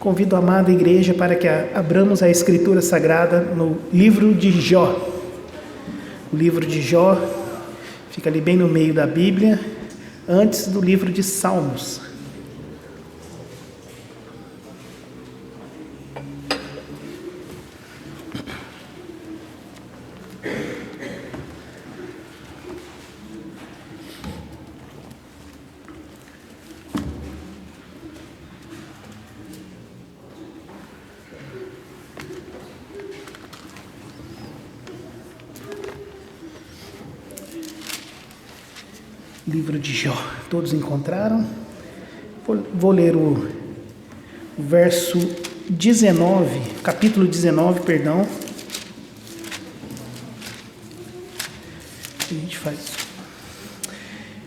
Convido a amada igreja para que abramos a Escritura Sagrada no livro de Jó. O livro de Jó fica ali bem no meio da Bíblia, antes do livro de Salmos. Livro de Jó, todos encontraram? Vou ler o verso 19, capítulo 19, perdão. A gente faz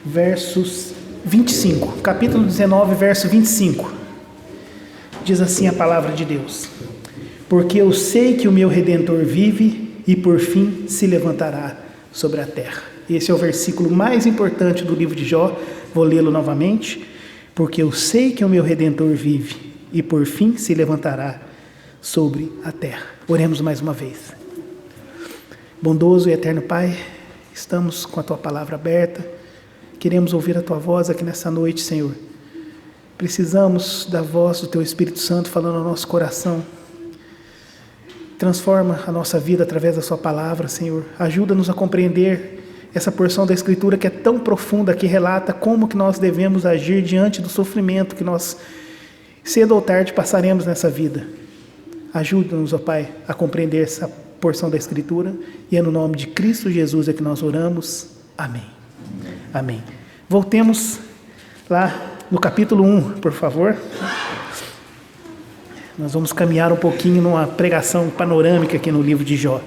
versos 25, capítulo 19, verso 25. Diz assim a palavra de Deus: porque eu sei que o meu Redentor vive e por fim se levantará sobre a terra. Esse é o versículo mais importante do livro de Jó. Vou lê-lo novamente. Porque eu sei que o meu Redentor vive e por fim se levantará sobre a terra. Oremos mais uma vez. Bondoso e eterno Pai, estamos com a Tua palavra aberta. Queremos ouvir a Tua voz aqui nessa noite, Senhor. Precisamos da voz do Teu Espírito Santo falando ao nosso coração. Transforma a nossa vida através da Sua palavra, Senhor. Ajuda-nos a compreender essa porção da Escritura que é tão profunda, que relata como que nós devemos agir diante do sofrimento que nós, cedo ou tarde, passaremos nessa vida. Ajuda-nos, ó Pai, a compreender essa porção da Escritura, e é no nome de Cristo Jesus é que nós oramos. Amém. Amém. Voltemos lá no capítulo 1, por favor. Nós vamos caminhar um pouquinho numa pregação panorâmica aqui no livro de Jó.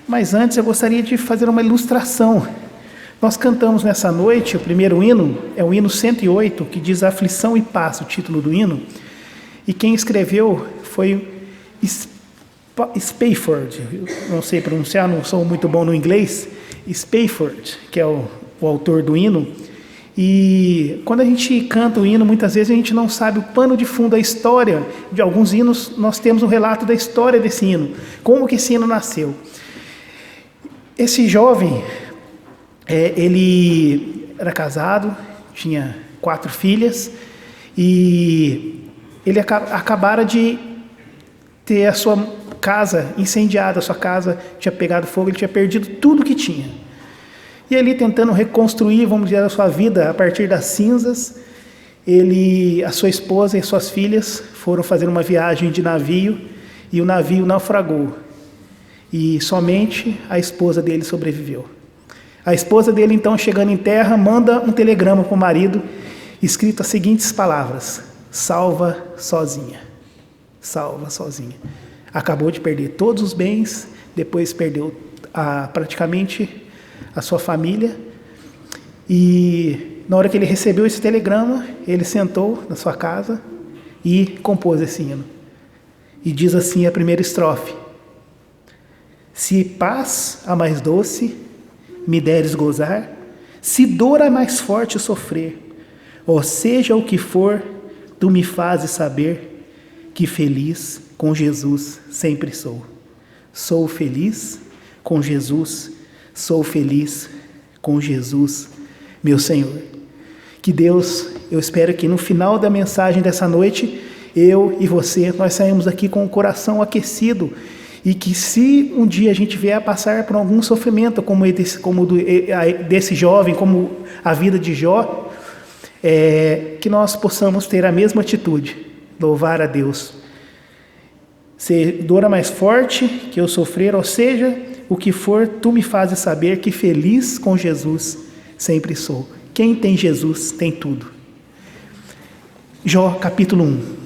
Mas antes eu gostaria de fazer uma ilustração. Nós cantamos nessa noite, o primeiro hino, é o hino 108, que diz Aflição e Paz, o título do hino. E quem escreveu foi Spafford, não sei pronunciar, não sou muito bom no inglês, Spafford, que é o autor do hino. E quando a gente canta o hino, muitas vezes a gente não sabe o pano de fundo da história. De alguns hinos, nós temos um relato da história desse hino, como que esse hino nasceu. Esse jovem, ele era casado, tinha 4 filhas, e ele acabara de ter a sua casa incendiada, a sua casa tinha pegado fogo, ele tinha perdido tudo que tinha. E ali tentando reconstruir, vamos dizer, a sua vida a partir das cinzas, a sua esposa e suas filhas foram fazer uma viagem de navio, e o navio naufragou. E somente a esposa dele sobreviveu. A esposa dele, então, chegando em terra, manda um telegrama para o marido, escrito as seguintes palavras: salva sozinha. Salva sozinha. Acabou de perder todos os bens, depois perdeu praticamente a sua família. E na hora que ele recebeu esse telegrama, ele sentou na sua casa e compôs esse hino. E diz assim a primeira estrofe: se paz a mais doce me deres gozar, se dor a mais forte sofrer, ou seja o que for, tu me fazes saber que feliz com Jesus sempre sou. Sou feliz com Jesus, sou feliz com Jesus, meu Senhor. Que Deus, eu espero que no final da mensagem dessa noite, eu e você, nós saímos aqui com o coração aquecido. E que se um dia a gente vier a passar por algum sofrimento como desse jovem, como a vida de Jó, que nós possamos ter a mesma atitude, louvar a Deus. Se dor a mais forte que eu sofrer, ou seja, o que for, tu me fazes saber que feliz com Jesus sempre sou. Quem tem Jesus tem tudo. Jó, capítulo 1.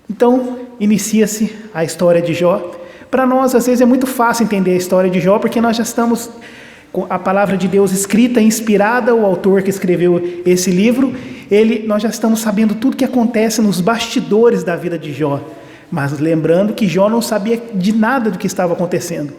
Então, inicia-se a história de Jó. Para nós, às vezes, é muito fácil entender a história de Jó, porque nós já estamos com a palavra de Deus escrita, inspirada, o autor que escreveu esse livro, nós já estamos sabendo tudo que acontece nos bastidores da vida de Jó. Mas lembrando que Jó não sabia de nada do que estava acontecendo.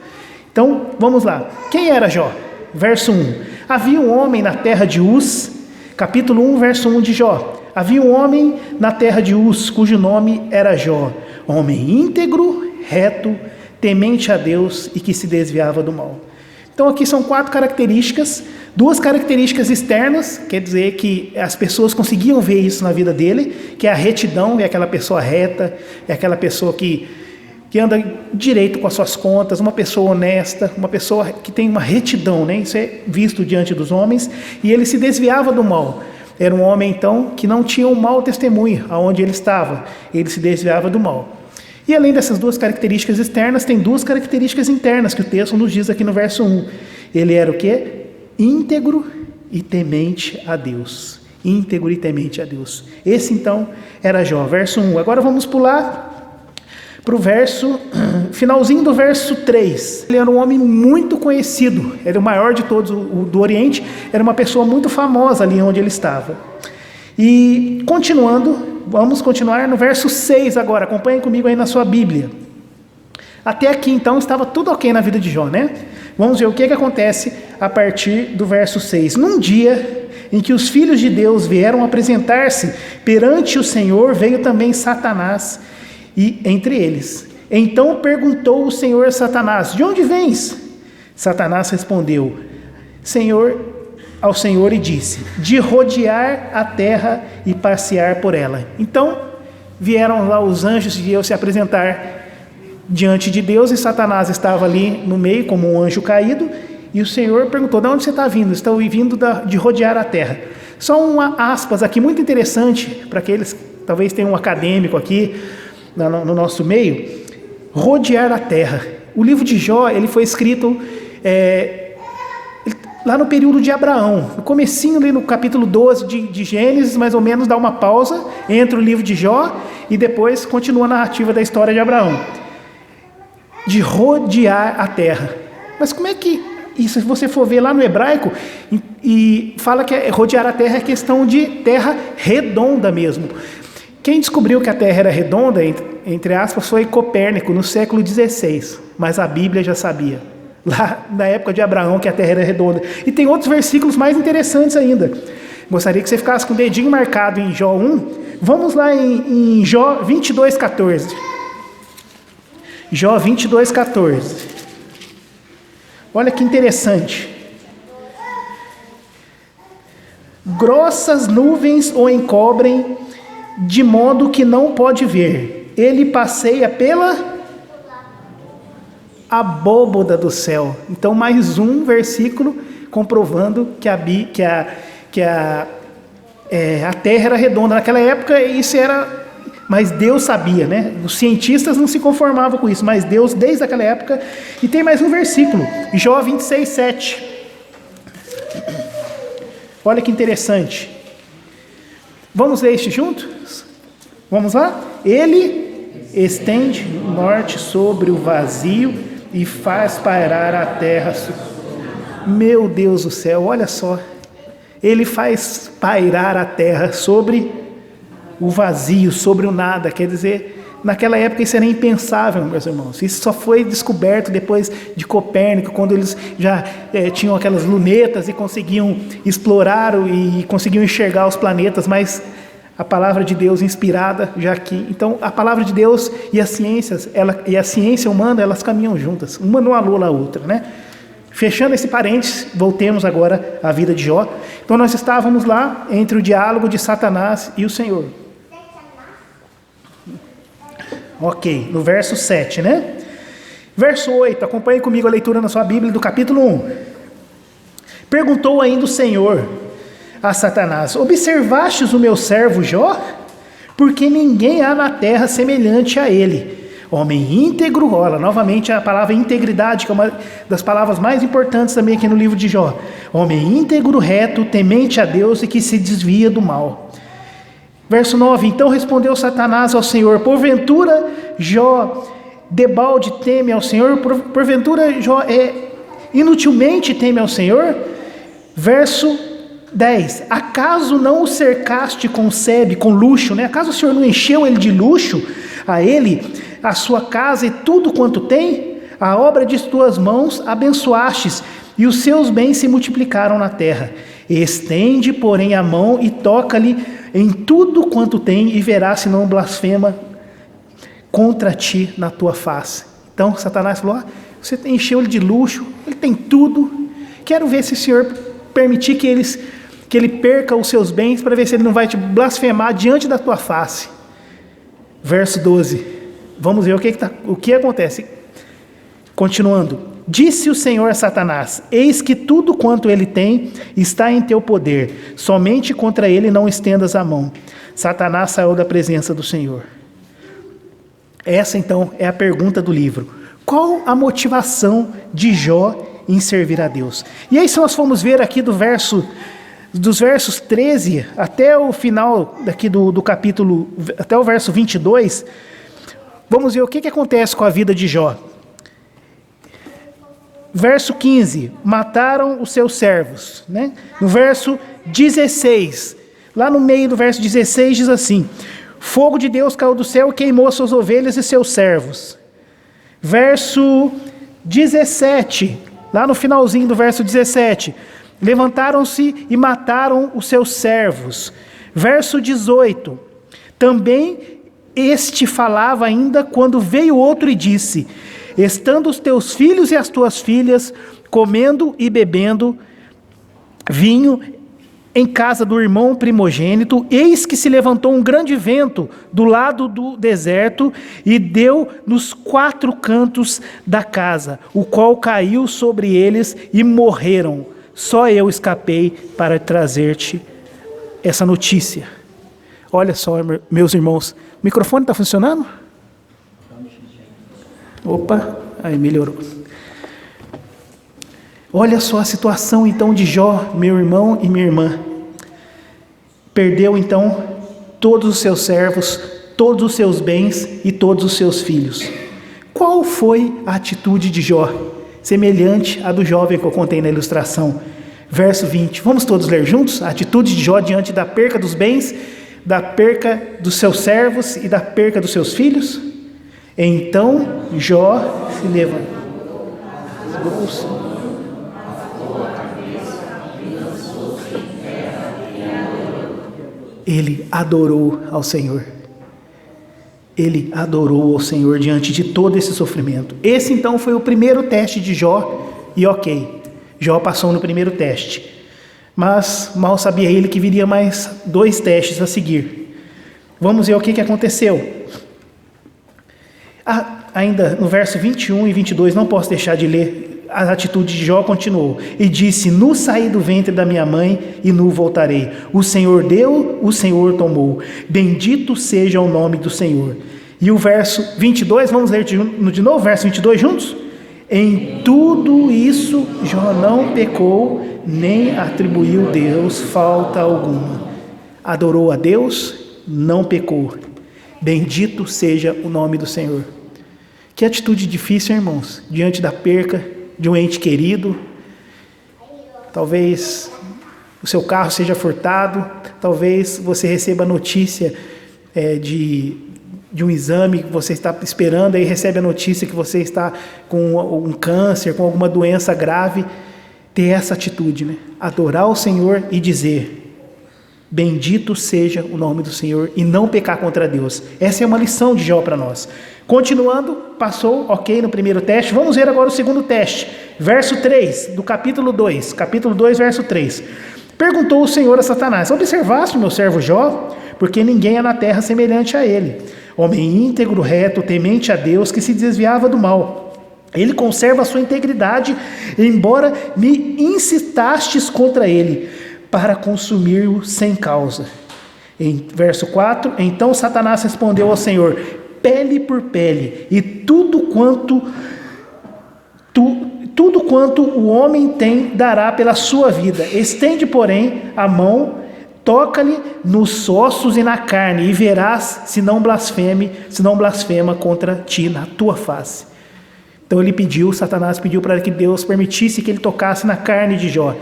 Então, vamos lá. Quem era Jó? Verso 1. Havia um homem na terra de Uz, capítulo 1, verso 1 de Jó. Havia um homem na terra de Uz, cujo nome era Jó, homem íntegro, reto, temente a Deus e que se desviava do mal. Então aqui são 4 características, 2 características externas, quer dizer que as pessoas conseguiam ver isso na vida dele, que é a retidão, é aquela pessoa reta, é aquela pessoa que anda direito com as suas contas, uma pessoa honesta, uma pessoa que tem uma retidão, né? Isso é visto diante dos homens, e ele se desviava do mal. Era um homem, então, que não tinha um mau testemunho aonde ele estava, ele se desviava do mal. E além dessas 2 características externas, tem 2 características internas, que o texto nos diz aqui no verso 1. Ele era o quê? Íntegro e temente a Deus. Íntegro e temente a Deus. Esse, então, era Jó. Verso 1. Agora vamos pular para o finalzinho do verso 3. Ele era um homem muito conhecido, era o maior de todos do Oriente, era uma pessoa muito famosa ali onde ele estava. E continuando, vamos continuar no verso 6 agora, acompanhem comigo aí na sua Bíblia. Até aqui então estava tudo ok na vida de Jó, né? Vamos ver o que acontece a partir do verso 6. Num dia em que os filhos de Deus vieram apresentar-se perante o Senhor, veio também Satanás e entre eles. Então perguntou o Senhor a Satanás: de onde vens? Satanás respondeu ao Senhor e disse: de rodear a terra e passear por ela. Então vieram lá os anjos de Deus se apresentar diante de Deus, e Satanás estava ali no meio como um anjo caído, e o Senhor perguntou: de onde você está vindo? Estou vindo de rodear a terra. Só uma aspas aqui muito interessante para aqueles que talvez tenham um acadêmico aqui no nosso meio. Rodear a terra. O livro de Jó, ele foi escrito lá no período de Abraão, no comecinho ali no capítulo 12 de Gênesis, mais ou menos, dá uma pausa entre o livro de Jó e depois continua a narrativa da história de Abraão. De rodear a terra. Mas como é que, e se você for ver lá no hebraico, e fala que rodear a terra é questão de terra redonda mesmo. Quem descobriu que a Terra era redonda, entre aspas, foi Copérnico, no século XVI. Mas a Bíblia já sabia, lá na época de Abraão, que a Terra era redonda. E tem outros versículos mais interessantes ainda. Gostaria que você ficasse com o dedinho marcado em Jó 1. Vamos lá em Jó 22,14. Jó 22,14. Olha que interessante. Grossas nuvens o encobrem, de modo que não pode ver. Ele passeia pela abóboda do céu. Então, mais um versículo comprovando que a terra era redonda. Naquela época, isso era... Mas Deus sabia, né? Os cientistas não se conformavam com isso, mas Deus, desde aquela época... E tem mais um versículo, Jó 26,7. Olha que interessante. Vamos ler este juntos? Vamos lá? Ele estende o norte sobre o vazio e faz pairar a terra. Meu Deus do céu, olha só. Ele faz pairar a terra sobre o vazio, sobre o nada. Quer dizer, naquela época isso era impensável, meus irmãos. Isso só foi descoberto depois de Copérnico, quando eles já tinham aquelas lunetas e conseguiam explorar e conseguiam enxergar os planetas, mas a palavra de Deus inspirada já aqui. Então, a palavra de Deus e as ciências, e a ciência humana, elas caminham juntas. Uma não anula a outra, né? Fechando esse parênteses, voltemos agora à vida de Jó. Então, nós estávamos lá entre o diálogo de Satanás e o Senhor. Ok, no verso 7, né? Verso 8, acompanhe comigo a leitura na sua Bíblia do capítulo 1. Perguntou ainda o Senhor a Satanás: observastes o meu servo Jó? Porque ninguém há na terra semelhante a ele. Homem íntegro, olha, novamente a palavra integridade, que é uma das palavras mais importantes também aqui no livro de Jó. Homem íntegro, reto, temente a Deus e que se desvia do mal. Verso 9, então respondeu Satanás ao Senhor: porventura Jó debalde teme ao Senhor? Porventura Jó inutilmente teme ao Senhor? Verso 10, acaso não o cercaste com sebe, com luxo, né? Acaso o Senhor não encheu ele de luxo, a ele, a sua casa e tudo quanto tem? A obra de tuas mãos abençoastes, e os seus bens se multiplicaram na terra. Estende, porém, a mão e toca-lhe em tudo quanto tem, e verás se não blasfema contra ti na tua face. Então Satanás falou: você encheu ele de luxo, ele tem tudo, quero ver se o Senhor permitir que ele perca os seus bens, para ver se ele não vai te blasfemar diante da tua face. Verso 12, vamos ver o que acontece. Continuando: disse o Senhor a Satanás: eis que tudo quanto ele tem está em teu poder, somente contra ele não estendas a mão. Satanás saiu da presença do Senhor. Essa então é a pergunta do livro: qual a motivação de Jó em servir a Deus? E aí, se nós formos ver aqui dos versos 13 até o final daqui do capítulo, até o verso 22, vamos ver o que acontece com a vida de Jó. Verso 15, mataram os seus servos, né? No verso 16, lá no meio do verso 16 diz assim: fogo de Deus caiu do céu e queimou as suas ovelhas e seus servos. Verso 17, lá no finalzinho do verso 17, levantaram-se e mataram os seus servos. Verso 18, também este falava ainda quando veio outro e disse: estando os teus filhos e as tuas filhas comendo e bebendo vinho em casa do irmão primogênito, eis que se levantou um grande vento do lado do deserto e deu nos 4 cantos da casa, o qual caiu sobre eles e morreram. Só eu escapei para trazer-te essa notícia. Olha só, meus irmãos, o microfone está funcionando? Opa, aí melhorou. Olha só a situação então de Jó, meu irmão e minha irmã. Perdeu então todos os seus servos, todos os seus bens e todos os seus filhos. Qual foi a atitude de Jó? Semelhante à do jovem que eu contei na ilustração. Verso 20. Vamos todos ler juntos? A atitude de Jó diante da perca dos bens, da perca dos seus servos e da perca dos seus filhos. Então Jó se levantou. Ele adorou ao Senhor. Ele adorou ao Senhor diante de todo esse sofrimento. Esse então foi o primeiro teste de Jó, e ok, Jó passou no primeiro teste. Mas mal sabia ele que viria mais 2 testes a seguir. Vamos ver o que aconteceu. Ainda no verso 21 e 22, não posso deixar de ler. A atitude de Jó continuou: e disse: nu saí do ventre da minha mãe e nu voltarei. O Senhor deu, o Senhor tomou. Bendito seja o nome do Senhor. E o verso 22, vamos ler de novo, verso 22 juntos? Em tudo isso Jó não pecou, nem atribuiu a Deus falta alguma. Adorou a Deus, não pecou. Bendito seja o nome do Senhor. Que atitude difícil, irmãos, diante da perca de um ente querido. Talvez o seu carro seja furtado, talvez você receba a notícia de um exame que você está esperando, aí recebe a notícia que você está com um câncer, com alguma doença grave. Ter essa atitude, né? Adorar o Senhor e dizer: bendito seja o nome do Senhor, e não pecar contra Deus. Essa é uma lição de Jó para nós. Continuando, passou ok no primeiro teste. Vamos ver agora o segundo teste. Verso 3 do capítulo 2. Capítulo 2, verso 3. Perguntou o Senhor a Satanás: observaste meu servo Jó? Porque ninguém é na terra semelhante a ele. Homem íntegro, reto, temente a Deus, que se desviava do mal. Ele conserva a sua integridade, embora me incitastes contra ele, para consumir-o sem causa. Em verso 4, então Satanás respondeu ao Senhor: pele por pele, e tudo quanto o homem tem dará pela sua vida. Estende, porém, a mão, toca-lhe nos ossos e na carne, e verás se não blasfema contra ti na tua face. Então Satanás pediu para que Deus permitisse que ele tocasse na carne de Jó.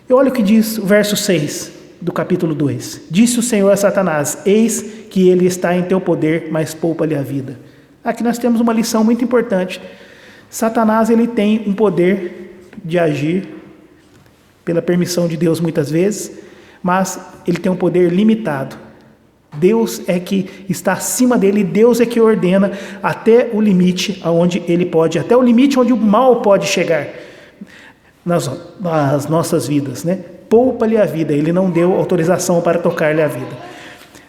E olha o que diz o verso 6 do capítulo 2. Disse o Senhor a Satanás: eis que ele está em teu poder, mas poupa-lhe a vida. Aqui nós temos uma lição muito importante. Satanás, ele tem um poder de agir pela permissão de Deus muitas vezes, mas ele tem um poder limitado. Deus é que está acima dele, Deus é que ordena até o limite aonde ele pode, até o limite onde o mal pode chegar nas nossas vidas, né? Poupa-lhe a vida, ele não deu autorização para tocar-lhe a vida.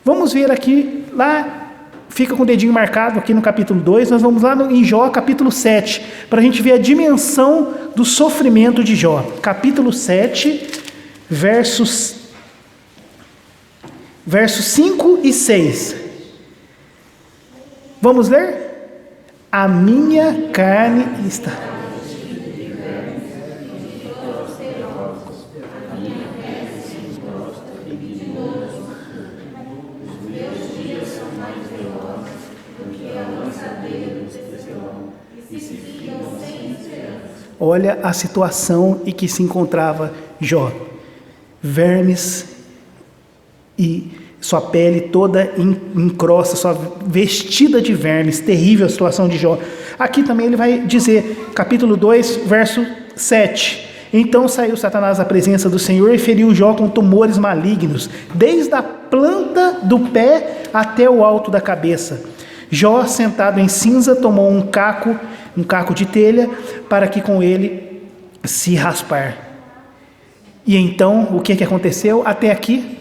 Vamos ver aqui, lá, fica com o dedinho marcado aqui no capítulo 2, nós vamos lá em Jó, capítulo 7, para a gente ver a dimensão do sofrimento de Jó. Capítulo 7, versos 5 e 6. Vamos ler? A minha carne está... Olha a situação em que se encontrava Jó. Vermes e sua pele toda encrosta, sua vestida de vermes, terrível a situação de Jó. Aqui também ele vai dizer, capítulo 2, verso 7. Então saiu Satanás à presença do Senhor e feriu Jó com tumores malignos, desde a planta do pé até o alto da cabeça. Jó, sentado em cinza, tomou um caco de telha, para que com ele se raspar. E então, o que aconteceu? Até aqui,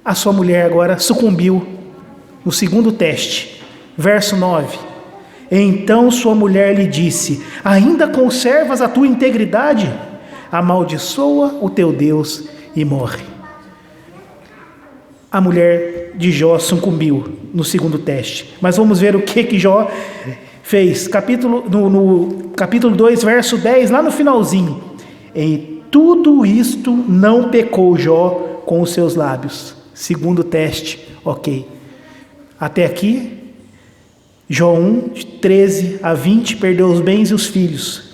a sua mulher agora sucumbiu no segundo teste. Verso 9. Então sua mulher lhe disse: ainda conservas a tua integridade? Amaldiçoa o teu Deus e morre. A mulher de Jó sucumbiu no segundo teste. Mas vamos ver o que Jó fez. No capítulo 2, verso 10, lá no finalzinho. Em tudo isto não pecou Jó com os seus lábios. Segundo teste, ok. Até aqui, Jó 1, de 13 a 20, perdeu os bens e os filhos.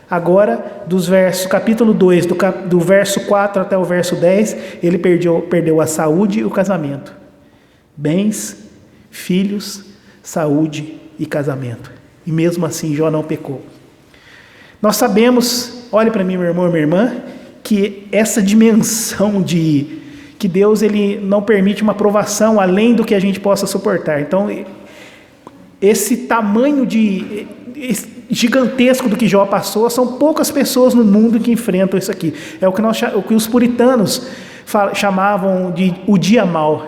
Agora, capítulo 2, do verso 4 até o verso 10, ele perdeu a saúde e o casamento. Bens, filhos, saúde e casamento. E mesmo assim, Jó não pecou. Nós sabemos, olhe para mim, meu irmão e minha irmã, que essa dimensão de que Deus ele não permite uma provação além do que a gente possa suportar. Então, esse tamanho gigantesco do que Jó passou, são poucas pessoas no mundo que enfrentam isso aqui. É o que os puritanos chamavam de o dia mau.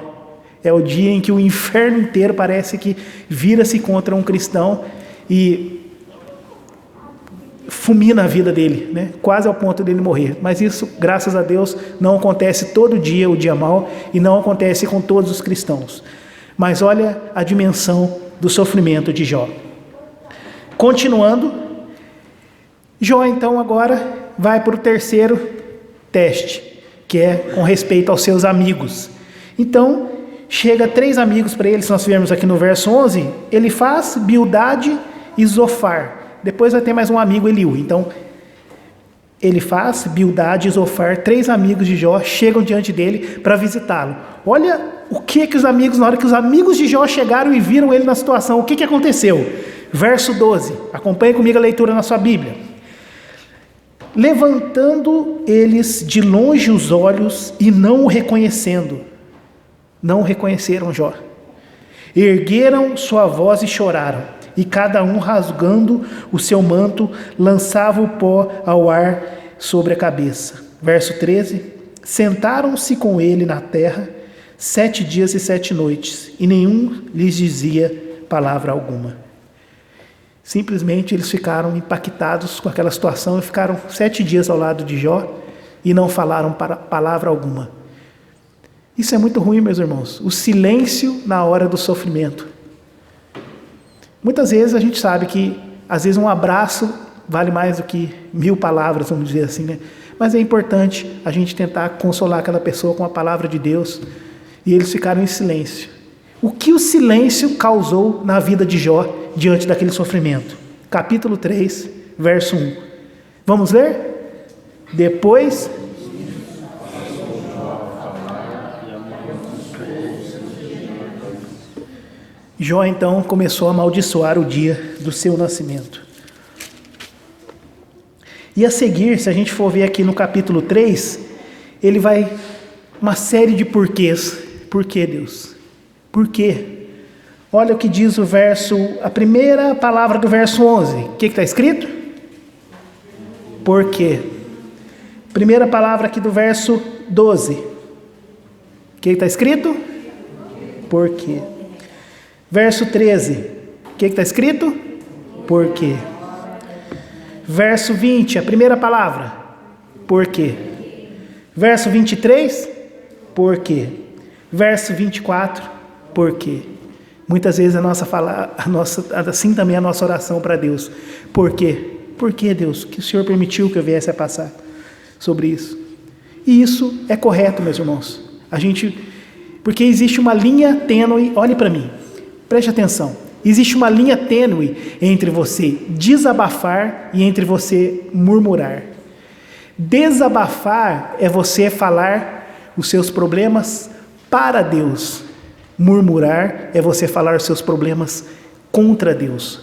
É o dia em que o inferno inteiro parece que vira-se contra um cristão e fulmina a vida dele, né? Quase ao ponto dele morrer. Mas isso, graças a Deus, não acontece todo dia, o dia mau, e não acontece com todos os cristãos. Mas olha a dimensão do sofrimento de Jó. Continuando, Jó então agora vai para o terceiro teste, que é com respeito aos seus amigos. Então, chega 3 amigos para ele, se nós viermos aqui no verso 11, ele faz Bildade e Zofar. Depois vai ter mais um amigo, Eliú. Então, ele faz Bildade e Zofar, 3 amigos de Jó, chegam diante dele para visitá-lo. Olha o que os amigos, na hora que os amigos de Jó chegaram e viram ele na situação, o que aconteceu? Verso 12, acompanhe comigo a leitura na sua Bíblia. Levantando eles de longe os olhos e não o reconhecendo, não reconheceram Jó. Ergueram sua voz e choraram, e cada um rasgando o seu manto, lançava o pó ao ar sobre a cabeça. Verso 13, sentaram-se com ele na terra 7 dias e 7 noites, e nenhum lhes dizia palavra alguma. Simplesmente eles ficaram impactados com aquela situação e ficaram 7 dias ao lado de Jó e não falaram palavra alguma. Isso é muito ruim, meus irmãos. O silêncio na hora do sofrimento. Muitas vezes a gente sabe que, às vezes, um abraço vale mais do que 1000 palavras, vamos dizer assim, né? Mas é importante a gente tentar consolar aquela pessoa com a palavra de Deus. E eles ficaram em silêncio. O que o silêncio causou na vida de Jó diante daquele sofrimento? Capítulo 3, verso 1. Vamos ler? Depois... Jó então começou a amaldiçoar o dia do seu nascimento. E a seguir, se a gente for ver aqui no capítulo 3, ele vai uma série de porquês. Por que, Deus? Por quê? Olha o que diz a primeira palavra do verso 11. O que está escrito? Por quê? Primeira palavra aqui do verso 12. O que está escrito? Por quê? Verso 13. O que está escrito? Por quê? Verso 20, a primeira palavra. Por quê? Verso 23. Por quê? Verso 24. Por quê? Muitas vezes assim também é a nossa oração para Deus. Por quê? Por que, Deus, que o Senhor permitiu que eu viesse a passar sobre isso? E isso é correto, meus irmãos. Porque existe uma linha tênue, olhe para mim, preste atenção. Existe uma linha tênue entre você desabafar e entre você murmurar. Desabafar é você falar os seus problemas para Deus. Murmurar é você falar os seus problemas contra Deus.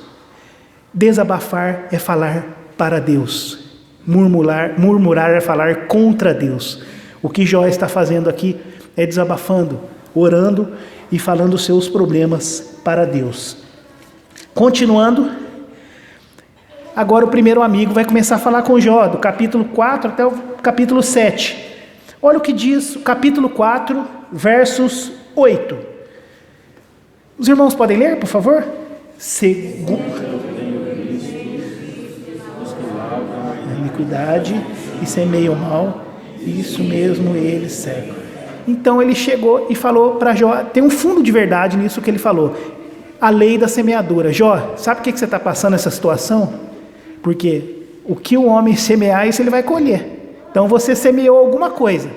Desabafar é falar para Deus. Murmurar é falar contra Deus. O que Jó está fazendo aqui é desabafando, orando e falando os seus problemas para Deus. Continuando, agora o primeiro amigo vai começar a falar com Jó, do capítulo 4 até o capítulo 7. Olha o que diz o capítulo 4, versos 8. Os irmãos podem ler, por favor? Iniquidade e semeia o mal, isso mesmo eles cegam. Então ele chegou e falou para Jó, tem um fundo de verdade nisso que ele falou, a lei da semeadura. Jó, sabe o que você está passando nessa situação? Porque o que o homem semear, isso ele vai colher. Então você semeou alguma coisa.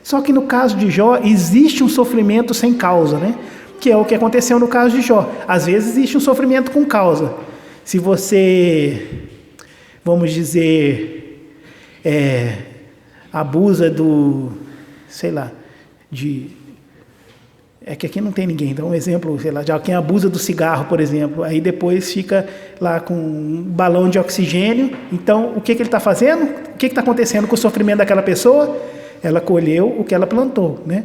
Só que no caso de Jó, existe um sofrimento sem causa, né? Que é o que aconteceu no caso de Jó. Às vezes existe um sofrimento com causa. Se você, vamos dizer, abusa é que aqui não tem ninguém, então um exemplo, de alguém abusa do cigarro, por exemplo, aí depois fica lá com um balão de oxigênio. Então, o que ele está fazendo? O que está acontecendo com o sofrimento daquela pessoa? Ela colheu o que ela plantou, né?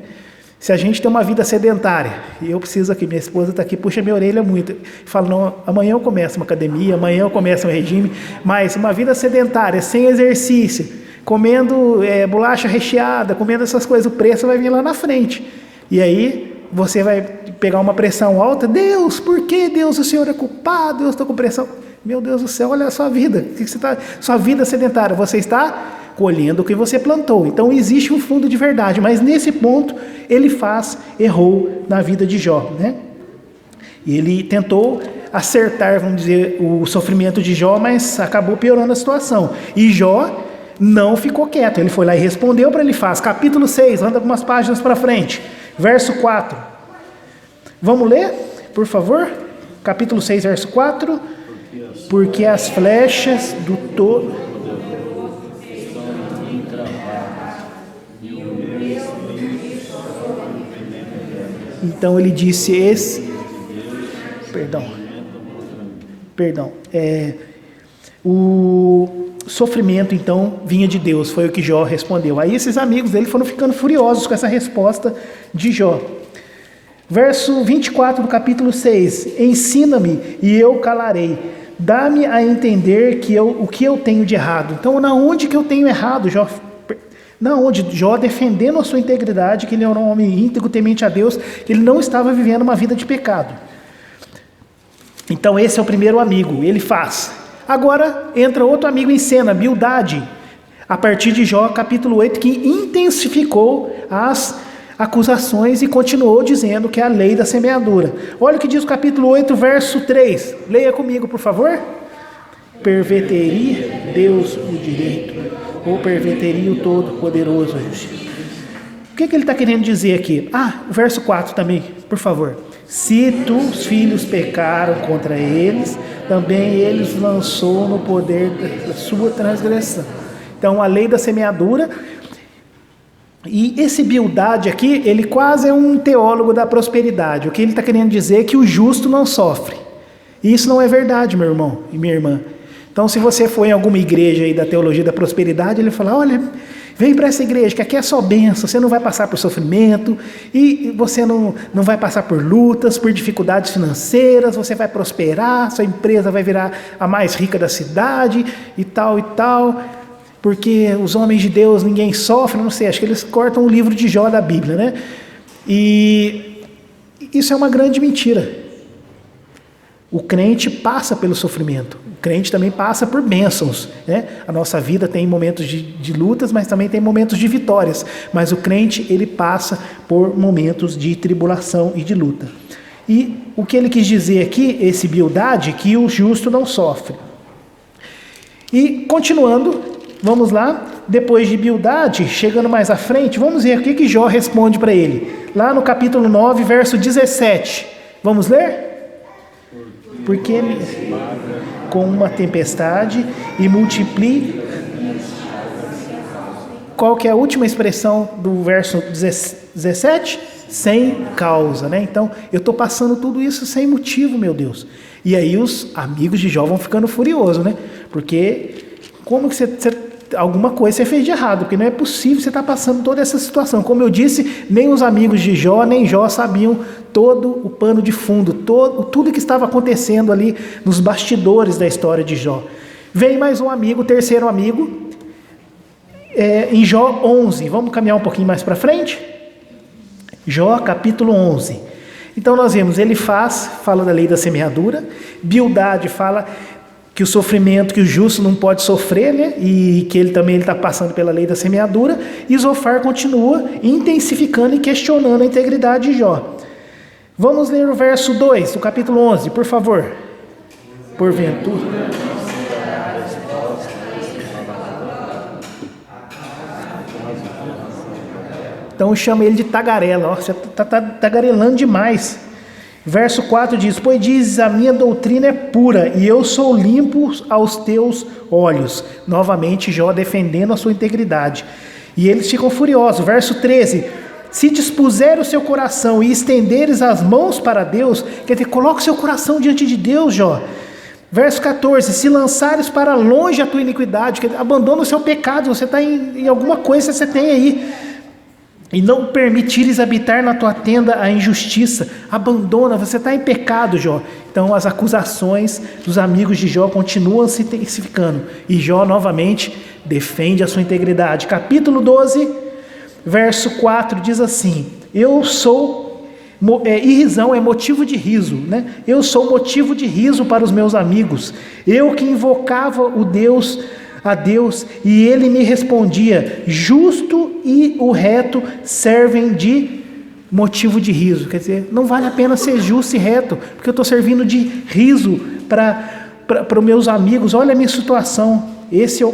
Se a gente tem uma vida sedentária, e eu preciso aqui, minha esposa está aqui, puxa minha orelha muito, fala, não, amanhã eu começo uma academia, amanhã eu começo um regime, mas uma vida sedentária, sem exercício, comendo bolacha recheada, comendo essas coisas, o preço vai vir lá na frente. E aí você vai pegar uma pressão alta, Deus, por que Deus, o Senhor é culpado, Deus, estou com pressão. Meu Deus do céu, olha a sua vida, sua vida sedentária, você está colhendo o que você plantou. Então existe um fundo de verdade, mas nesse ponto ele errou na vida de Jó, né? E ele tentou acertar, vamos dizer, o sofrimento de Jó, mas acabou piorando a situação. E Jó não ficou quieto, ele foi lá e respondeu para Elifaz. Capítulo 6, anda algumas páginas para frente, verso 4. Vamos ler, por favor? Capítulo 6, verso 4. Porque as flechas do todo... Então ele disse o sofrimento então vinha de Deus, foi o que Jó respondeu. Aí esses amigos dele foram ficando furiosos com essa resposta de Jó. Verso 24 do capítulo 6, ensina-me e eu calarei, dá-me a entender o que eu tenho de errado. Então, na onde que eu tenho errado, Jó? Onde Jó defendendo a sua integridade, que ele era um homem íntegro, temente a Deus, que ele não estava vivendo uma vida de pecado. Então esse é o primeiro amigo, ele faz. Agora entra outro amigo em cena, Bildade, a partir de Jó capítulo 8, que intensificou as acusações e continuou dizendo que é a lei da semeadura. Olha o que diz o capítulo 8, verso 3, leia comigo por favor. Perverteria Deus o direito, ou perverteria o Todo-Poderoso a justiça. O que ele está querendo dizer aqui? O verso 4 também, por favor. Se os filhos pecaram contra eles, também eles lançou no poder da sua transgressão. Então, a lei da semeadura. E esse Bildade aqui, ele quase é um teólogo da prosperidade. O que ele está querendo dizer é que o justo não sofre. E isso não é verdade, meu irmão e minha irmã. Então, se você for em alguma igreja aí da teologia da prosperidade, ele fala, olha, Vem para essa igreja, que aqui é só bênção, você não vai passar por sofrimento, e você não vai passar por lutas, por dificuldades financeiras, você vai prosperar, sua empresa vai virar a mais rica da cidade, e tal, porque os homens de Deus, ninguém sofre, não sei, acho que eles cortam o livro de Jó da Bíblia, né? E isso é uma grande mentira. O crente passa pelo sofrimento, o crente também passa por bênçãos, né? A nossa vida tem momentos de lutas, mas também tem momentos de vitórias, mas o crente, ele passa por momentos de tribulação e de luta. E o que ele quis dizer aqui, esse Bildade, que o justo não sofre. E continuando, vamos lá, depois de Bildade, chegando mais à frente, vamos ver o que Jó responde para ele, lá no capítulo 9, verso 17, vamos ler? Porque com uma tempestade e multiplica. Qual que é a última expressão do verso 17? Sem causa, né? Então, eu estou passando tudo isso sem motivo, meu Deus. E aí os amigos de Jó vão ficando furiosos, né? Porque como que alguma coisa você fez de errado, porque não é possível você estar passando toda essa situação. Como eu disse, nem os amigos de Jó, nem Jó sabiam todo o pano de fundo, tudo que estava acontecendo ali nos bastidores da história de Jó. Vem mais um amigo, terceiro amigo, em Jó 11. Vamos caminhar um pouquinho mais para frente? Jó capítulo 11. Então nós vemos, Elifaz fala da lei da semeadura, Bildade fala que o sofrimento, que o justo não pode sofrer, né? E que ele também está passando pela lei da semeadura, e Zofar continua intensificando e questionando a integridade de Jó. Vamos ler o verso 2 do capítulo 11, por favor. Porventura. Então chama ele de tagarela, ó, você está tagarelando demais. Verso 4 diz, pois dizes, a minha doutrina é pura, e eu sou limpo aos teus olhos. Novamente Jó defendendo a sua integridade. E eles ficam furiosos. Verso 13, se dispuser o seu coração e estenderes as mãos para Deus, quer dizer, coloca o seu coração diante de Deus, Jó. Verso 14, se lançares para longe a tua iniquidade, quer dizer, abandona o seu pecado, você está em alguma coisa que você tem aí, e não permitires habitar na tua tenda a injustiça, abandona, você está em pecado, Jó. Então as acusações dos amigos de Jó continuam se intensificando, e Jó novamente defende a sua integridade. Capítulo 12, verso 4 diz assim, eu sou, irrisão é motivo de riso, né? Eu sou motivo de riso para os meus amigos, eu que invocava a Deus, e ele me respondia, justo e o reto servem de motivo de riso. Quer dizer, não vale a pena ser justo e reto, porque eu estou servindo de riso para os meus amigos. Olha a minha situação. Esse é o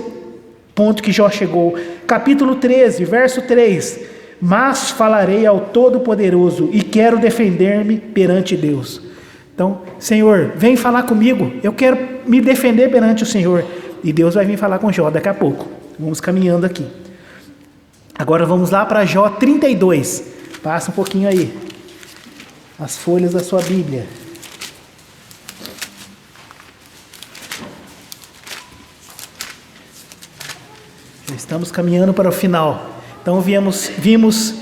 ponto que Jó chegou. Capítulo 13, verso 3, mas falarei ao Todo-Poderoso e quero defender-me perante Deus. Então, Senhor, vem falar comigo, eu quero me defender perante o Senhor. E Deus vai vir falar com Jó daqui a pouco. Vamos caminhando aqui. Agora vamos lá para Jó 32. Passa um pouquinho aí. As folhas da sua Bíblia. Já estamos caminhando para o final. Então vimos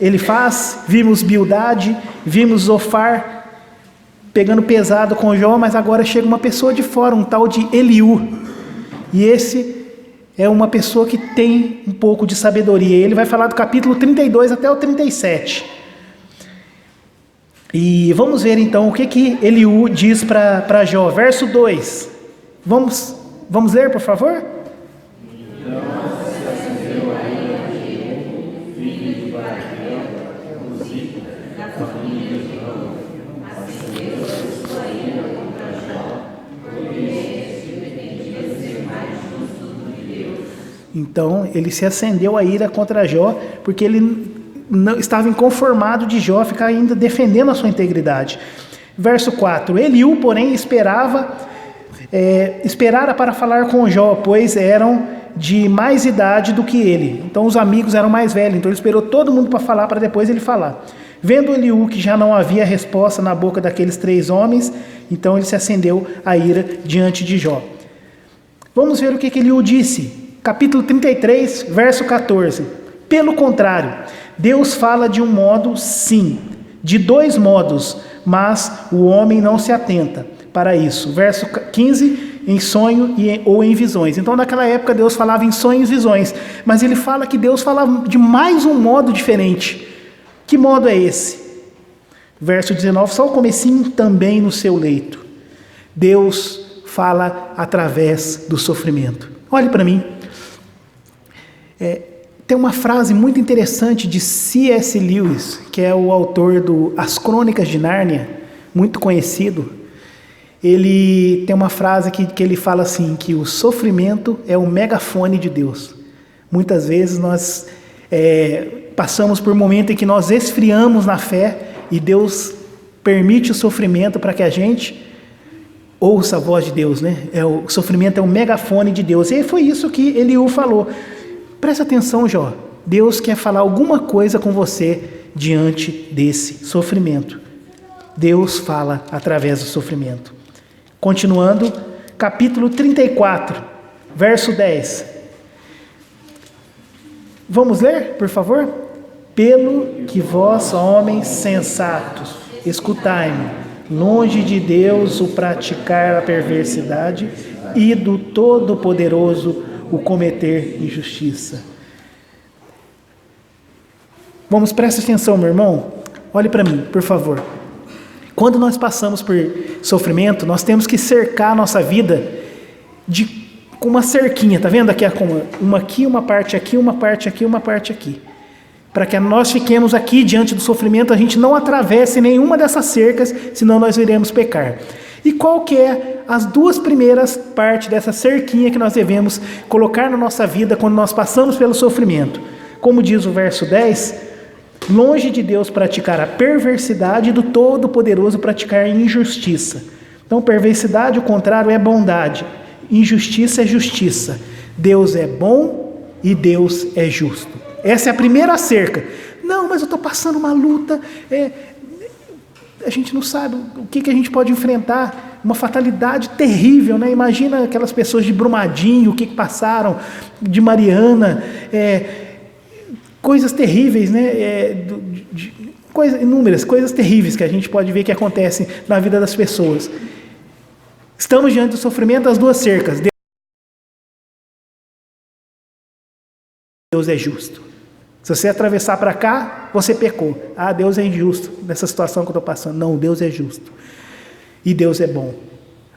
Elifaz, vimos Bildade, vimos Zofar pegando pesado com Jó, mas agora chega uma pessoa de fora, um tal de Eliú. E esse é uma pessoa que tem um pouco de sabedoria. Ele vai falar do capítulo 32 até o 37. E vamos ver então o que Eliú diz para Jó. Verso 2. Vamos ler, por favor? Então ele se acendeu a ira contra Jó, porque ele não estava inconformado de Jó ficar ainda defendendo a sua integridade. Verso 4, Eliú, porém, esperara para falar com Jó, pois eram de mais idade do que ele. Então os amigos eram mais velhos, então ele esperou todo mundo para falar, para depois ele falar. Vendo Eliú que já não havia resposta na boca daqueles 3 homens, então ele se acendeu a ira diante de Jó. Vamos ver o que Eliú disse. capítulo 33, verso 14. Pelo contrário, Deus fala de um modo, sim, de dois modos, mas o homem não se atenta para isso. Verso 15, em sonho ou em visões. Então, naquela época, Deus falava em sonhos e visões, mas ele fala que Deus fala de mais um modo diferente. Que modo é esse? Verso 19, só o comecinho, também no seu leito. Deus fala através do sofrimento. Olhe para mim. Tem uma frase muito interessante de C.S. Lewis, que é o autor do As Crônicas de Nárnia, muito conhecido. Ele tem uma frase que ele fala assim, que o sofrimento é o megafone de Deus. Muitas vezes nós passamos por momentos em que nós esfriamos na fé e Deus permite o sofrimento para que a gente ouça a voz de Deus, né? O sofrimento é o megafone de Deus. E foi isso que Eliú falou. Presta atenção, Jó. Deus quer falar alguma coisa com você diante desse sofrimento. Deus fala através do sofrimento. Continuando, capítulo 34, verso 10. Vamos ler, por favor? Pelo que vós, homens sensatos, escutai-me, longe de Deus o praticar a perversidade e do Todo-Poderoso o cometer injustiça. Vamos, presta atenção, meu irmão. Olhe para mim, por favor. Quando nós passamos por sofrimento, nós temos que cercar a nossa vida com uma cerquinha, tá vendo? Aqui uma aqui, uma parte aqui, uma parte aqui, uma parte aqui. Para que nós fiquemos aqui diante do sofrimento, a gente não atravesse nenhuma dessas cercas, senão nós iremos pecar. E qual que é as duas primeiras partes dessa cerquinha que nós devemos colocar na nossa vida quando nós passamos pelo sofrimento? Como diz o verso 10, longe de Deus praticar a perversidade e do Todo-Poderoso praticar injustiça. Então, perversidade, o contrário, é bondade. Injustiça é justiça. Deus é bom e Deus é justo. Essa é a primeira cerca. Não, mas eu estou passando uma luta. A gente não sabe o que a gente pode enfrentar. Uma fatalidade terrível, né? Imagina aquelas pessoas de Brumadinho, o que passaram, de Mariana, coisas terríveis, né? Inúmeras coisas terríveis que a gente pode ver que acontecem na vida das pessoas. Estamos diante do sofrimento, as duas cercas. Deus é justo. Se você atravessar para cá, você pecou. Ah, Deus é injusto nessa situação que eu estou passando. Não, Deus é justo. E Deus é bom.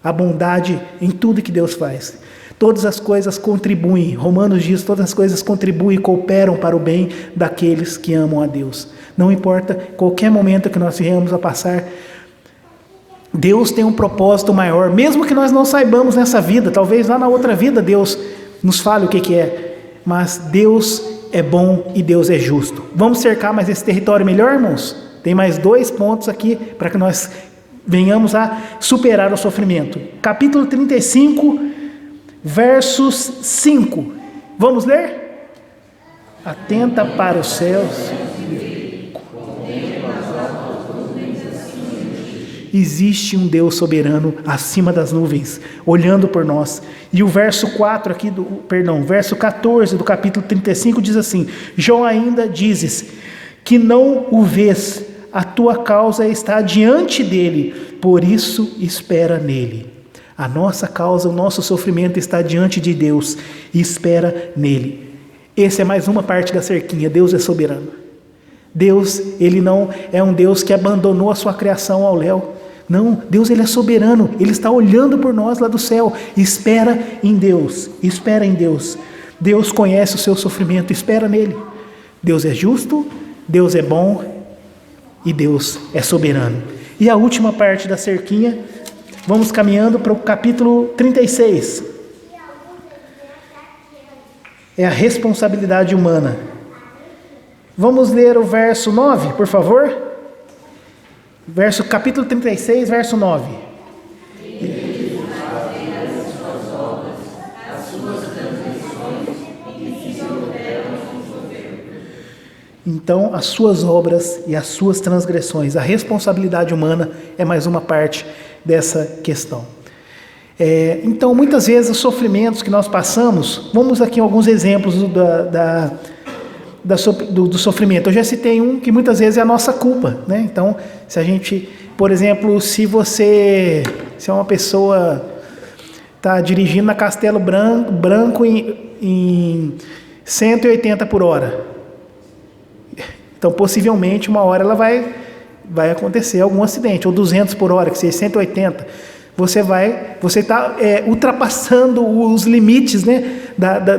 A bondade em tudo que Deus faz. Todas as coisas contribuem. Romanos diz, todas as coisas contribuem e cooperam para o bem daqueles que amam a Deus. Não importa qualquer momento que nós venhamos a passar, Deus tem um propósito maior. Mesmo que nós não saibamos nessa vida, talvez lá na outra vida Deus nos fale o que é. Mas Deus é bom e Deus é justo. Vamos cercar mais esse território melhor, irmãos? Tem mais 2 pontos aqui para que nós venhamos a superar o sofrimento. Capítulo 35, versos 5. Vamos ler? Atenta para os céus. Existe um Deus soberano acima das nuvens, olhando por nós. E o verso 4 aqui, verso 14 do capítulo 35 diz assim: Jó ainda dizes que não o vês, a tua causa está diante dele, por isso espera nele. A nossa causa, o nosso sofrimento está diante de Deus e espera nele. Essa é mais uma parte da cerquinha. Deus é soberano. Deus, ele não é um Deus que abandonou a sua criação ao léu. Não, Deus, ele é soberano, ele está olhando por nós lá do céu. Espera em Deus, espera em Deus. Deus conhece o seu sofrimento, espera nele. Deus é justo, Deus é bom e Deus é soberano. E a última parte da cerquinha, vamos caminhando para o capítulo 36. É a responsabilidade humana. Vamos ler o verso 9, por favor? Capítulo 36, verso 9. Então, as suas obras e as suas transgressões, a responsabilidade humana é mais uma parte dessa questão. Então, muitas vezes, os sofrimentos que nós passamos, vamos aqui em alguns exemplos do sofrimento. Eu já citei um que muitas vezes é a nossa culpa, né? Então, se a gente, por exemplo, se é uma pessoa está dirigindo na Castelo Branco em 180 por hora, então possivelmente uma hora ela vai acontecer algum acidente, ou 200 por hora, que seja 180. Você está ultrapassando os limites, né,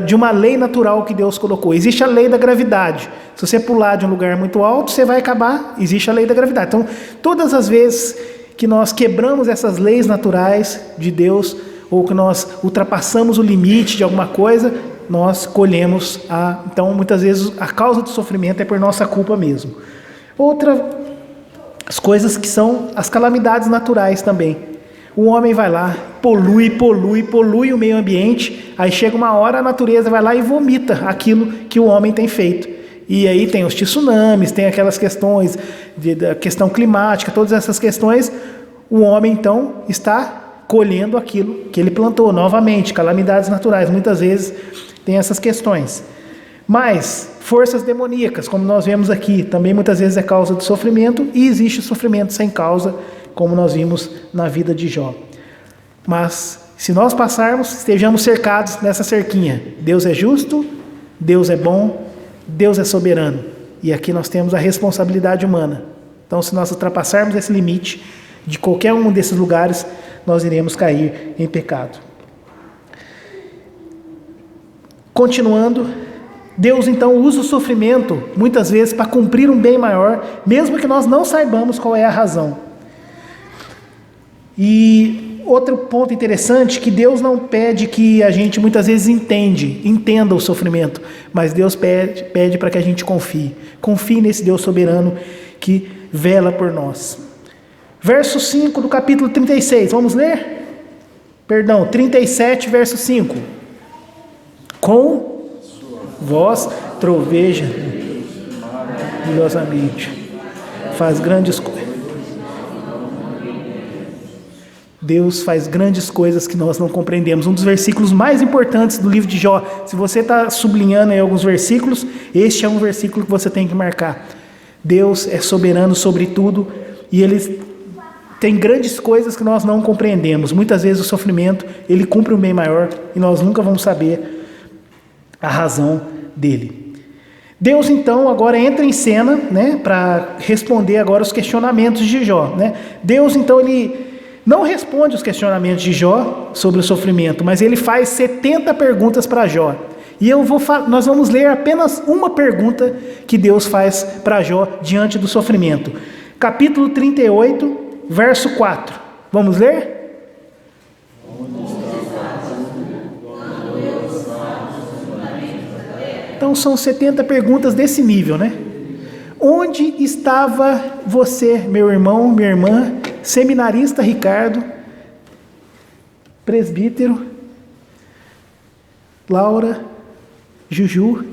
de uma lei natural que Deus colocou. Existe a lei da gravidade. Se você pular de um lugar muito alto, você vai acabar. Existe a lei da gravidade. Então, todas as vezes que nós quebramos essas leis naturais de Deus, ou que nós ultrapassamos o limite de alguma coisa, nós colhemos então, muitas vezes, a causa do sofrimento é por nossa culpa mesmo. As coisas que são as calamidades naturais também. O homem vai lá, polui o meio ambiente, aí chega uma hora a natureza vai lá e vomita aquilo que o homem tem feito. E aí tem os tsunamis, tem aquelas questões da questão climática, todas essas questões, o homem então está colhendo aquilo que ele plantou novamente, calamidades naturais, muitas vezes tem essas questões. Mas forças demoníacas, como nós vemos aqui, também muitas vezes é causa do sofrimento, e existe sofrimento sem causa, como nós vimos na vida de Jó. Mas se nós passarmos, estejamos cercados nessa cerquinha. Deus é justo, Deus é bom, Deus é soberano. E aqui nós temos a responsabilidade humana. Então, se nós ultrapassarmos esse limite de qualquer um desses lugares, nós iremos cair em pecado. Continuando, Deus então usa o sofrimento muitas vezes para cumprir um bem maior, mesmo que nós não saibamos qual é a razão. E outro ponto interessante, que Deus não pede que a gente muitas vezes entenda o sofrimento, mas Deus pede para que a gente confie nesse Deus soberano que vela por nós. Verso 5 do capítulo 36, vamos ler? 37, verso 5. Com voz troveja maravilhosamente, faz grandes coisas. Deus faz grandes coisas que nós não compreendemos. Um dos versículos mais importantes do livro de Jó. Se você está sublinhando aí alguns versículos, este é um versículo que você tem que marcar. Deus é soberano sobre tudo e Ele tem grandes coisas que nós não compreendemos. Muitas vezes o sofrimento, Ele cumpre um bem maior e nós nunca vamos saber a razão dele. Deus então agora entra em cena, né, para responder agora os questionamentos de Jó, né? Deus então Ele não responde os questionamentos de Jó sobre o sofrimento, mas ele faz 70 perguntas para Jó. E nós vamos ler apenas uma pergunta que Deus faz para Jó diante do sofrimento. Capítulo 38, verso 4. Vamos ler? Então são 70 perguntas desse nível, né? Onde estava você, meu irmão, minha irmã, seminarista Ricardo, presbítero, Laura, Juju,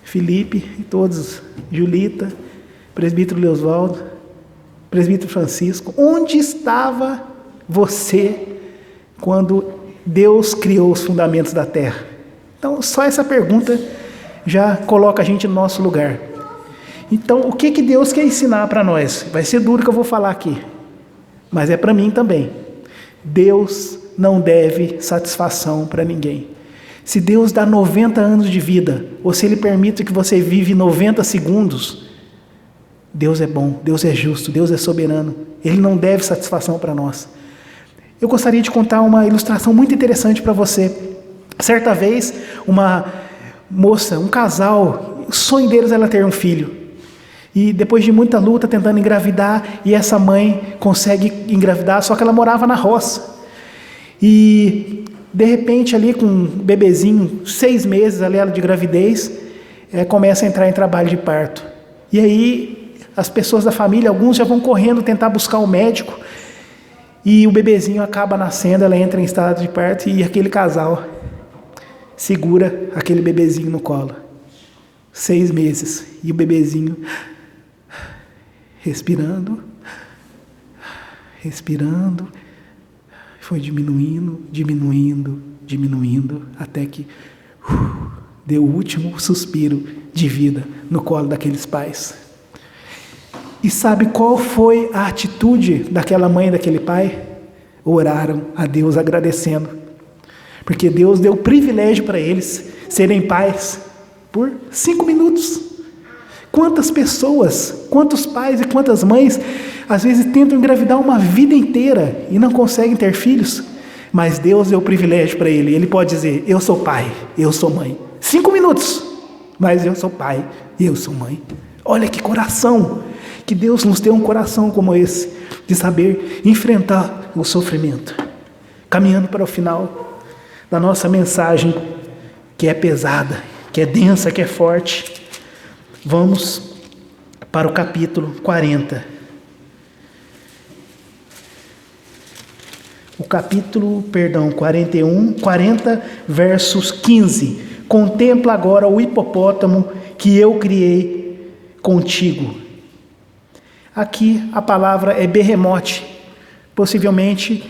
Felipe e todos, Julita, presbítero Leosvaldo, presbítero Francisco, onde estava você quando Deus criou os fundamentos da terra? Então, só essa pergunta já coloca a gente no nosso lugar. Então, o que Deus quer ensinar para nós? Vai ser duro que eu vou falar aqui, mas é para mim também. Deus não deve satisfação para ninguém. Se Deus dá 90 anos de vida, ou se Ele permite que você vive 90 segundos, Deus é bom, Deus é justo, Deus é soberano. Ele não deve satisfação para nós. Eu gostaria de contar uma ilustração muito interessante para você. Certa vez, uma moça, um casal, o sonho deles era ter um filho. E depois de muita luta, tentando engravidar, e essa mãe consegue engravidar, só que ela morava na roça. E de repente ali com um bebezinho, 6 meses ali de gravidez, começa a entrar em trabalho de parto. E aí as pessoas da família, alguns já vão correndo tentar buscar um médico, e o bebezinho acaba nascendo, ela entra em estado de parto, e aquele casal segura aquele bebezinho no colo. 6 meses, e o bebezinho respirando, foi diminuindo, até que deu o último suspiro de vida no colo daqueles pais. E sabe qual foi a atitude daquela mãe e daquele pai? Oraram a Deus agradecendo, porque Deus deu o privilégio para eles serem pais por 5 minutos. Quantas pessoas, quantos pais e quantas mães às vezes tentam engravidar uma vida inteira e não conseguem ter filhos, mas Deus deu o privilégio para ele. Ele pode dizer: eu sou pai, eu sou mãe. 5 minutos, mas eu sou pai e eu sou mãe. Olha que coração, que Deus nos deu um coração como esse, de saber enfrentar o sofrimento. Caminhando para o final da nossa mensagem, que é pesada, que é densa, que é forte, vamos para o capítulo 40. O capítulo, 40, versos 15. Contempla agora o hipopótamo que eu criei contigo. Aqui a palavra é behemote. Possivelmente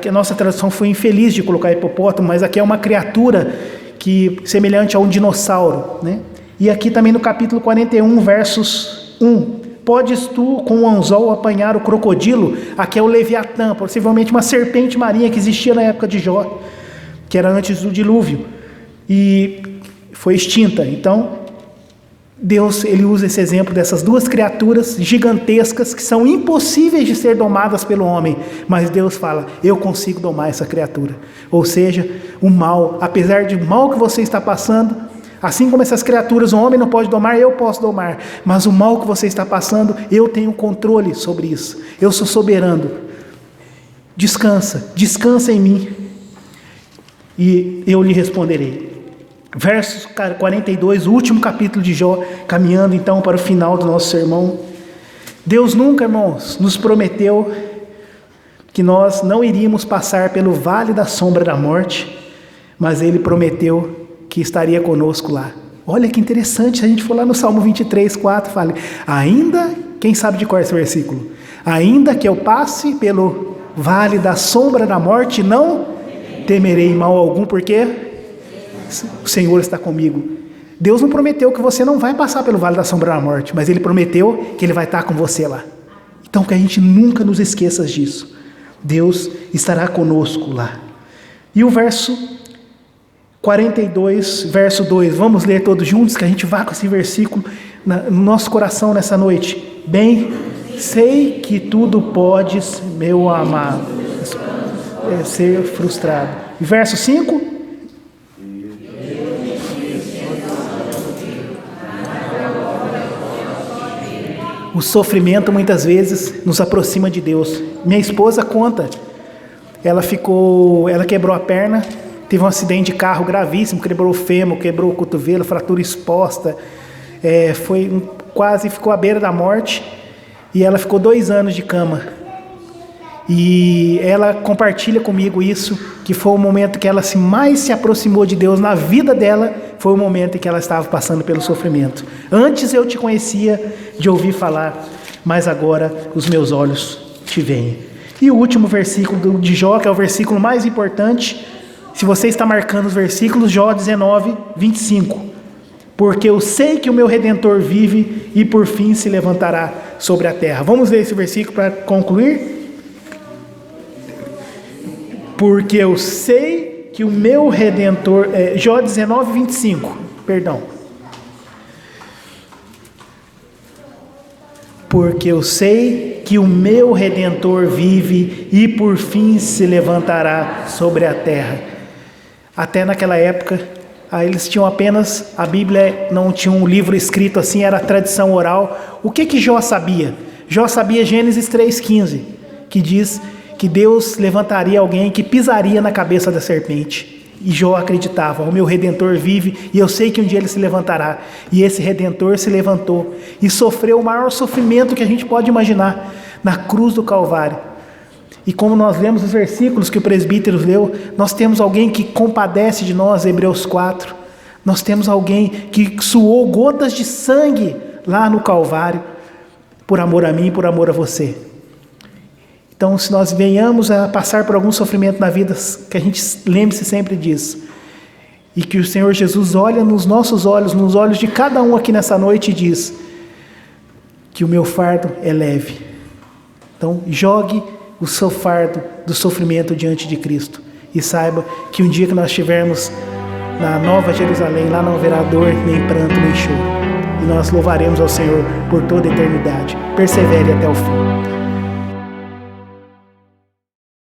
a nossa tradução foi infeliz de colocar hipopótamo, mas aqui é uma criatura semelhante a um dinossauro, né? E aqui também no capítulo 41, versos 1. Podes tu com o anzol apanhar o crocodilo? Aqui é o Leviatã, possivelmente uma serpente marinha que existia na época de Jó, que era antes do dilúvio, e foi extinta. Então, Deus, ele usa esse exemplo dessas duas criaturas gigantescas que são impossíveis de ser domadas pelo homem, mas Deus fala: eu consigo domar essa criatura. Ou seja, o mal, apesar de mal que você está passando, assim como essas criaturas o homem não pode domar, eu posso domar, mas o mal que você está passando, eu tenho controle sobre isso, eu sou soberano. Descansa em mim, e eu lhe responderei. Verso 42, o último capítulo de Jó, caminhando então para o final do nosso sermão. Deus nunca, irmãos, nos prometeu que nós não iríamos passar pelo vale da sombra da morte, mas Ele prometeu que estaria conosco lá. Olha que interessante, se a gente for lá no Salmo 23, 4, fala: ainda, quem sabe de qual é esse versículo? Ainda que eu passe pelo vale da sombra da morte, não temerei mal algum, porque o Senhor está comigo. Deus não prometeu que você não vai passar pelo vale da sombra da morte, mas Ele prometeu que Ele vai estar com você lá. Então que a gente nunca nos esqueça disso. Deus estará conosco lá. E o verso 42, verso 2, vamos ler todos juntos, que a gente vá com esse versículo no nosso coração nessa noite. Bem, sei que tudo podes, meu amado, ser frustrado. Verso 5. O sofrimento muitas vezes nos aproxima de Deus. Minha esposa conta, ela quebrou a perna, teve um acidente de carro gravíssimo, quebrou o fêmur, quebrou o cotovelo, fratura exposta, quase ficou à beira da morte, e ela ficou 2 anos de cama. E ela compartilha comigo isso, que foi o momento que ela mais se aproximou de Deus na vida dela, foi o momento em que ela estava passando pelo sofrimento. Antes eu te conhecia de ouvir falar, mas agora os meus olhos te veem. E o último versículo de Jó, que é o versículo mais importante, se você está marcando os versículos, Jó 19, 25. Porque eu sei que o meu Redentor vive e por fim se levantará sobre a terra. Vamos ler esse versículo para concluir? Porque eu sei que o meu Redentor... Jó 19, 25, perdão. Porque eu sei que o meu Redentor vive e por fim se levantará sobre a terra. Até naquela época, eles tinham apenas... A Bíblia não tinha um livro escrito assim, era tradição oral. O que Jó sabia? Jó sabia Gênesis 3,15, que diz que Deus levantaria alguém que pisaria na cabeça da serpente. E Jó acreditava: o meu Redentor vive e eu sei que um dia ele se levantará. E esse Redentor se levantou e sofreu o maior sofrimento que a gente pode imaginar, na cruz do Calvário. E como nós lemos os versículos que o presbítero leu, nós temos alguém que compadece de nós, Hebreus 4. Nós temos alguém que suou gotas de sangue lá no Calvário, por amor a mim e por amor a você. Então, se nós venhamos a passar por algum sofrimento na vida, que a gente lembre-se sempre disso. E que o Senhor Jesus olha nos nossos olhos, nos olhos de cada um aqui nessa noite e diz que o meu fardo é leve. Então, jogue o seu fardo do sofrimento diante de Cristo. E saiba que um dia que nós estivermos na Nova Jerusalém, lá não haverá dor, nem pranto, nem choro. E nós louvaremos ao Senhor por toda a eternidade. Persevere até o fim.